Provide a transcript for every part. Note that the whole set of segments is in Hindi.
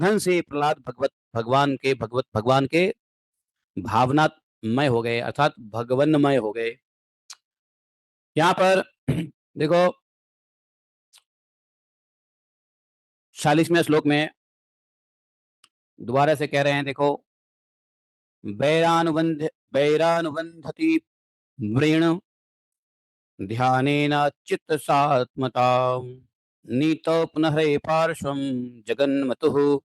धन से प्रहलाद भगवान के भावनामय हो गए, अर्थात भगवन्मय हो गए। यहाँ पर देखो 46वें श्लोक में दोबारा से कह रहे हैं, देखो वैरानुबंधति मृण ध्यानेन चित्त सात्मता नीतो पुनः पार्श्वं जगन्मतुः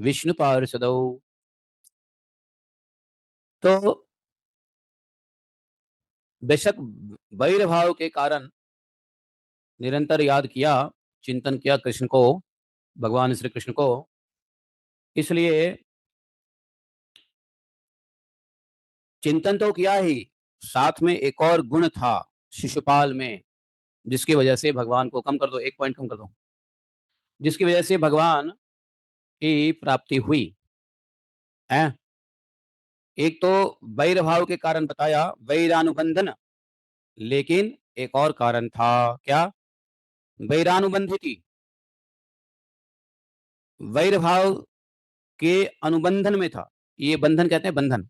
विष्णु पार्षदौ। तो बेशक वैर भाव के कारण निरंतर याद किया, चिंतन किया कृष्ण को, भगवान श्री कृष्ण को, इसलिए चिंतन तो किया ही, साथ में एक और गुण था शिशुपाल में, जिसकी वजह से भगवान को कम कर दो, एक पॉइंट कम कर दो, जिसकी वजह से भगवान की प्राप्ति हुई है। एक तो वैर भाव के कारण बताया, वैरानुबंधन, लेकिन एक और कारण था, क्या? वैरानुबंधिति, वैर भाव के अनुबंधन में था। ये बंधन कहते हैं, बंधन।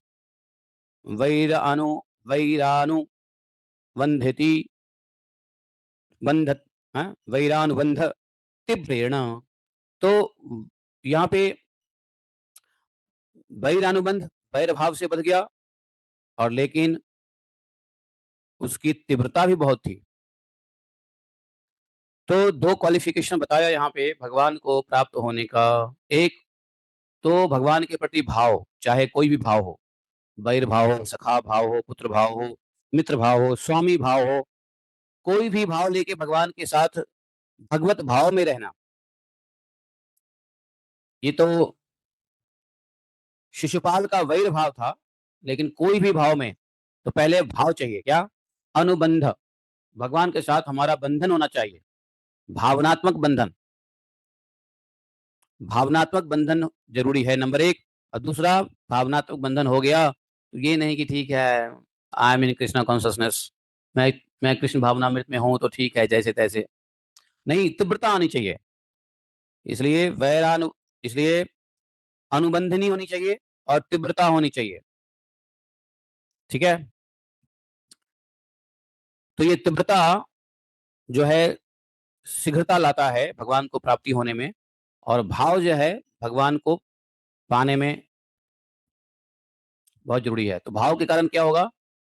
वैरानुबंधति बंधत, हाँ, वैरानुबंध तीव्रेण। तो यहाँ पे वैरानुबंध वैर भाव से बध गया, और लेकिन उसकी तीव्रता भी बहुत थी। तो दो क्वालिफिकेशन बताया यहाँ पे भगवान को प्राप्त होने का। एक तो भगवान के प्रति भाव, चाहे कोई भी भाव हो, वैर भाव हो, सखा भाव हो, पुत्र भाव हो, मित्र भाव हो, स्वामी भाव हो, कोई भी भाव लेके भगवान के साथ भगवत भाव में रहना। ये तो शिशुपाल का वैर भाव था, लेकिन कोई भी भाव में तो पहले भाव चाहिए, क्या? अनुबंध, भगवान के साथ हमारा बंधन होना चाहिए, भावनात्मक बंधन। भावनात्मक बंधन जरूरी है, नंबर एक। और दूसरा, भावनात्मक बंधन हो गया तो ये नहीं कि ठीक है, I am in Krishna consciousness, मैं कृष्ण भावनामृत में हूं तो ठीक है, जैसे तैसे नहीं, तीव्रता आनी चाहिए। इसलिए इसलिए अनुबंधनी होनी चाहिए और तीव्रता होनी चाहिए, ठीक है। तो ये तीव्रता जो है शीघ्रता लाता है भगवान को प्राप्ति होने में, और भाव जो है भगवान को पाने में बहुत जरूरी है। तो भाव के कारण क्या होगा?